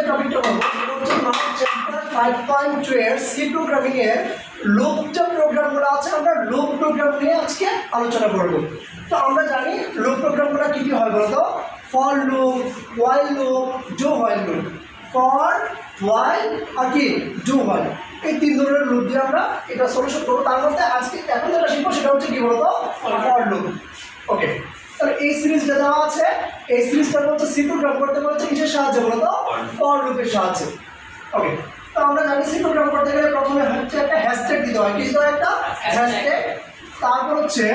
টপিকটা বলবো চ্যাপ্টার 5.2 এর সি প্রোগ্রামিং এর লুপ যে প্রোগ্রামগুলো আছে আমরা লুপ প্রোগ্রাম নিয়ে আজকে আলোচনা করব। তো আমরা জানি লুপ প্রোগ্রামগুলো কি কি হয় বলতো, for loop, while loop, do while loop. For, while আর কি ডু হোয়াইল, এই তিন ধরনের লুপ দিয়ে আমরা এটা সলিউশন করবো। তার মধ্যে আজকে এখন যেটা শিখবো সেটা হচ্ছে কি বলতো, ফর লুপ। ওকে, তাহলে এই সিরিজটা দেওয়া আছে, এই সিরিজটা হচ্ছে সি প্রোগ্রাম করতে বলছে কিসের সাহায্যে বলতো, ফর লুপের সাহায্যে। ওকে, তো আমরা জানি সি প্রোগ্রাম করতে গেলে প্রথমে হচ্ছে একটা হ্যাশট্যাগ দিতে হয়, কি দিতে হয়, একটা হ্যাশট্যাগ। তারপর হচ্ছে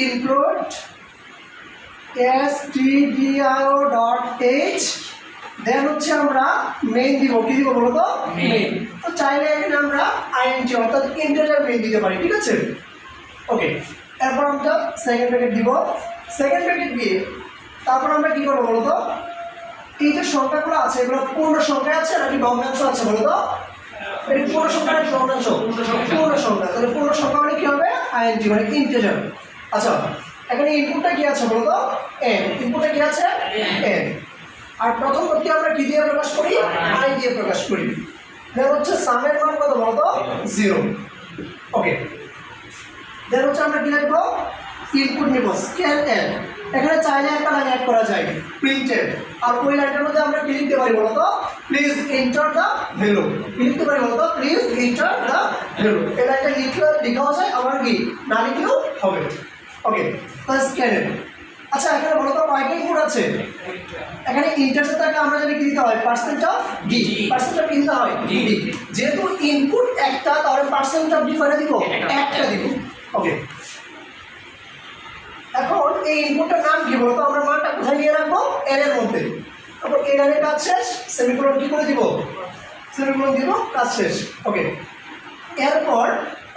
ইনক্লুড stdio.h, দেন হচ্ছে আমরা মেইন দিব, কি দিব বলতো, মেইন। তো চাইলে এখানে আমরা আইএনজি অর্থাৎ ইন্টিজার মেইন দিতে পারি, ঠিক আছে। ওকে, এরপর আমরা সেকেন্ড ব্র্যাকেট দিব, সেকেন্ড ব্র্যাকেট দিয়ে তারপর আমরা কি করবো বলতো, এই যে সংখ্যাগুলো আছে এগুলো পূর্ণ সংখ্যা আছে নাকি ভগ্নাংশ আছে বলতো, এটা পূর্ণ সংখ্যা নাকি ভগ্নাংশ, পূর্ণ সংখ্যা। তাহলে পূর্ণ সংখ্যা মানে কি হবে, আইএনজি মানে ইন্টিজার। আচ্ছা, এখানে ইনপুটটা কি আছে বলতো, এন, ইনপুটটা কি আছে, এন। আর প্রথম পদকে আমরা কি দিয়ে প্রকাশ করি, আই দিয়ে প্রকাশ করি। দেন হচ্ছে সামের মান কত বলতো, 0। ওকে, দেন হচ্ছে আমরা কি লিখবো, ইনপুট নিব স্ক্যান এন। এখানে চাইলে একটা লাইন অ্যাড করা যায়, প্রিন্টেড। আর ওই লাইনটার মধ্যে আমরা কি লিখতে পারি বলতো, প্লিজ এন্টার দ্য ভ্যালু। কি লিখতে পারি বলতো, প্লিজ এন্টার দ্য ভ্যালু। এই লাইনটা লেখাও যায়, আবার কি না লিখলেও হবে। ওকে, তাহলে স্ক্যান এন। আচ্ছা, এখানে বলতো কয়টা ইনপুট আছে, এখানে ইন্টারসেপ্ট থাকে আমরা জানি কি দিতে হয়, percent of D, percent of কি দিতে হয়, ডি। যেহেতু ইনপুট একটা তাহলে পার্সেন্ট অফ ডি কয়টা দিব, একটা দিব। ওকে, এখন এই ইনপুটটার নাম কি বলতো, আমরা মানটা কোথায় নিয়ে রাখবো, এর এর মধ্যে। তারপর এর এর কাজ শেষ, সেমিকোলন কি করে দিব, সেমিকোলন দিব, কাজ শেষ। ওকে, এরপর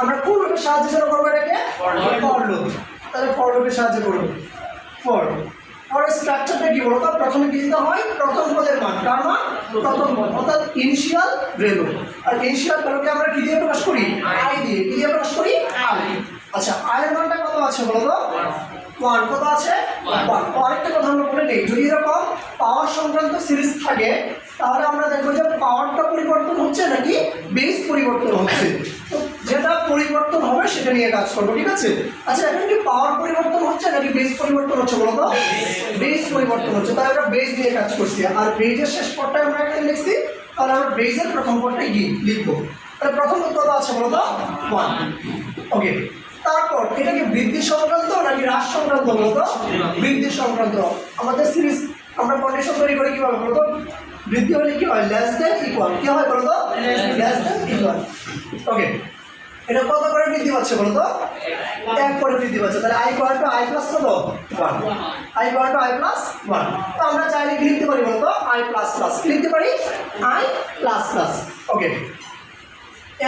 আমরা কোন লুপের সাহায্যে যেন করবো এটাকে, ফর লুপ। তাহলে ফর লুপের সাহায্যে করবো। ফর স্ট্রাকচারটা কি বলতো, প্রথমে কি দিতে হয়, প্রথম পদের মান, কার মান, প্রথম পদ অর্থাৎ ইনিশিয়াল ভ্যালু। আর ইনিশিয়াল ভ্যালুকে আমরা কি দিয়ে প্রকাশ করি, আই দিয়ে। কি দিয়ে প্রকাশ করি, আই। আচ্ছা, আই এর মানটা কত আছে বলতো, 1। কত আছে, 1। আরেকটা কথা আমরা বলে নেই, যদি এরকম পাওয়ার সংক্রান্ত সিরিজ থাকে তাহলে আমরা দেখবো যে পাওয়ারটা পরিবর্তন হচ্ছে নাকি বেস পরিবর্তন হচ্ছে। তো যেটা পরিবর্তন হবে সেটা নিয়ে কাজ করবো, ঠিক আছে। আচ্ছা, এখন কি পাওয়ার পরিবর্তন হচ্ছে নাকি বেস পরিবর্তন হচ্ছে বলতো, বেস পরিবর্তন হচ্ছে। তাই আমরা বেস নিয়ে কাজ করছি। আর বেসের শেষ পদটা আমরা এখানে লিখছি, তাহলে আমরা বেসের প্রথম পদটাই লিখবো। তাহলে প্রথম কত আছে বলতো, 1। ওকে, তারপর এটা কি বৃদ্ধি সংক্রান্ত নাকি হ্রাস সংক্রান্ত বলতো, বৃদ্ধি সংক্রান্ত। আমাদের সিরিজ আমরা কন্ডিশন তৈরি করি কিভাবে বলতো, বৃদ্ধি হলে কি হয়, লেস দেন ইকুয়াল। কি হয় বলতো, লেস দেন ইকুয়াল। ওকে, এটা কত করে বৃদ্ধি পাচ্ছে বলতো, 1 করে বৃদ্ধি পাচ্ছে। তাহলে I equal to I plus কত, 1। I equal to I plus 1। তো আমরা চাইলে কি লিখতে পারি বলতো, আই প্লাস প্লাস। কি লিখতে পারি, আই প্লাস প্লাস। ওকে,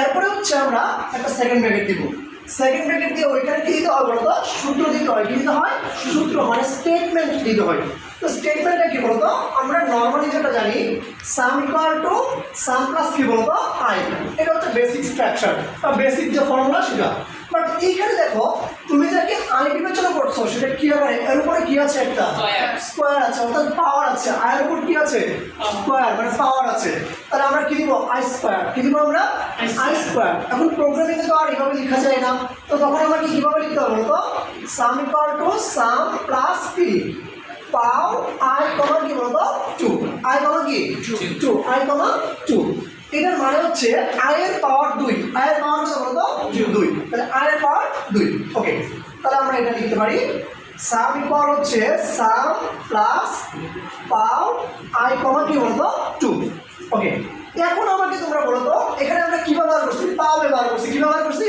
এরপরে হচ্ছে আমরা একটা সেকেন্ড ব্র্যাকেট দিব। সেকেন্ড ব্র্যাকেট দিয়ে ওইখানে কি দিতে হয় বলতো, সূত্র দিতে হয়। কি দিতে হয়, সূত্র মানে স্টেটমেন্ট দিতে হয়। তো স্টেটমেন্টটা কি বলতো, আমরা নর্মালি যেটা জানি সাম ইকুয়াল টু সাম প্লাস কি বলতো, আই। এটা হচ্ছে বেসিক স্ট্রাকচার বা বেসিক যে ফর্মুলা সেটা। বাট এইখানে দেখো তুমি যাকে আই বিবেচনা করছো সেটা কি হবে, এর উপরে কি আছে, একটা স্কোয়ার আছে অর্থাৎ পাওয়ার আছে। আয়ের উপর কি আছে, স্কোয়ার মানে পাওয়ার আছে। তাহলে আমরা কি দিব, আই স্কোয়ার। কি দিব আমরা, আই স্কোয়ার। এখন প্রোগ্রামিং তো আর এইভাবে লেখা যায় না, তো তখন আমরা কি কিভাবে লিখতে হবে বলতো, সাম ইকুয়াল টু সাম প্লাস কি, পাও আই কমা কি বলতো, 2। আই কমা কি, 2। আই কমা 2। এটার মানে হচ্ছে আই এর পাওয়ার 2। আই এর পাওয়ার কত বলতো, 2। তাহলে আই এর পাওয়ার 2। ওকে, তাহলে আমরা এটা লিখতে পারি সাম ইকুয়াল হচ্ছে সাম প্লাস পাও আই কমা কি বলতো, 2। ওকে, এখন আমাকে তোমরা বলো তো এখানে আমরা কি ব্যবহার করছি, পাও ব্যবহার করছি। কি ব্যবহার করছি,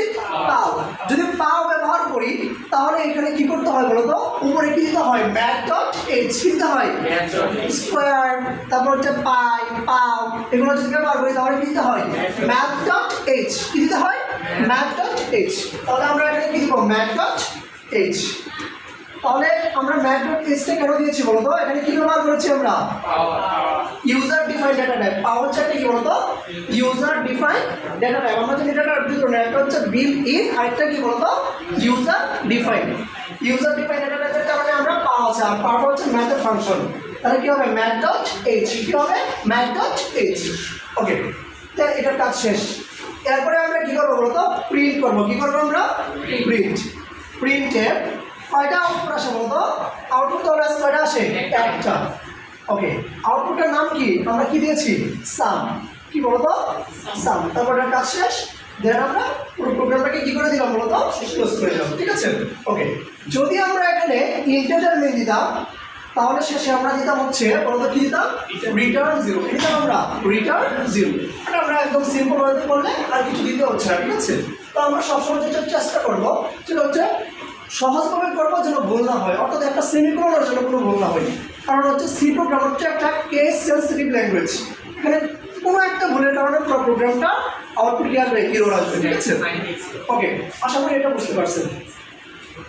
পাও। যদি পাও ব্যবহার করি তাহলে এখানে কি করতে হয় বলো তো, উপরে কি দিতে হয়, ম্যাথ ডট এইচ। কি দিতে হয়, স্কোয়ার। তারপর হচ্ছে পাই, পাও, এগুলো যদি ব্যবহার করি তাহলে কি দিতে হয়, ম্যাথ ডট এইচ। কি দিতে হয়, ম্যাথ ডট এইচ। তাহলে আমরা এখানে কি দিব, ম্যাথ ডট এইচ। তাহলে আমরা ম্যাথ ডট এইচটা কেন দিয়েছি বলতো, এখানে কি ব্যবহার করেছি আমরা, ইউজার ডিফাইন ডেটা টাইপ। পাওয়ার চারটি কি বলতো, ইউজার ডিফাইন ডেটা টাইপ। আমরা যদি ডেটা ভিতরে না, একটা হচ্ছে বিল্ট ইন, আরেকটা কি বলতো, user define. User define data টাইপের কারণে আমরা পাওয়া আছে, আর পাওয়ার হচ্ছে ম্যাথের ফাংশন। তাহলে কি হবে ম্যাথ ডট এইচ, কি হবে ম্যাথ ডট এইচ। ওকে, তাহলে এটার কাজ শেষ। এরপরে আমরা কি করবো বলতো, প্রিন্ট করবো। কি করবো আমরা, প্রিন্ট। প্রিন্টের কয়টা আউটপুট আসে বলতো, আউটপুট তো অলওয়েজ কয়টা আসে, একটা। ওকে, আউটপুটের নাম কি, আমরা কি দিয়েছি, সাম। কি বলতো, সাম। তারপর এটার কাজ শেষ। দেন আমরা পুরো প্রোগ্রামটাকে কি করে দিলাম বলতো, ক্লোজ করে দিলাম। ঠিক আছে। ওকে, যদি আমরা এখানে ইন্টিজার মেন দিতাম তাহলে শেষে আমরা দিতাম হচ্ছে বলতো কি দিতাম, রিটার্ন জিরো। দিতাম আমরা রিটার্ন জিরো। এটা আমরা একদম সিম্পল ওয়েতে করলে আর কিছু দিতে হচ্ছে না। ঠিক আছে। তো আমরা সবসময় যেটা চেষ্টা করবো সেটা হচ্ছে সহজভাবে করবো যেন ভুল না হয়, অর্থাৎ একটা সেমিকোলনের জন্য কোনো ভুল না হয়। কারণ হচ্ছে সি প্রোগ্রাম হচ্ছে একটা কেস সেন্সিটিভ ল্যাঙ্গুয়েজ। এখানে কোনো একটা ভুলের কারণে পুরো প্রোগ্রামটা আউটপুট কি আসবে, এরর আসবে। ঠিক আছে। ওকে, আশা করি এটা বুঝতে পারছেন।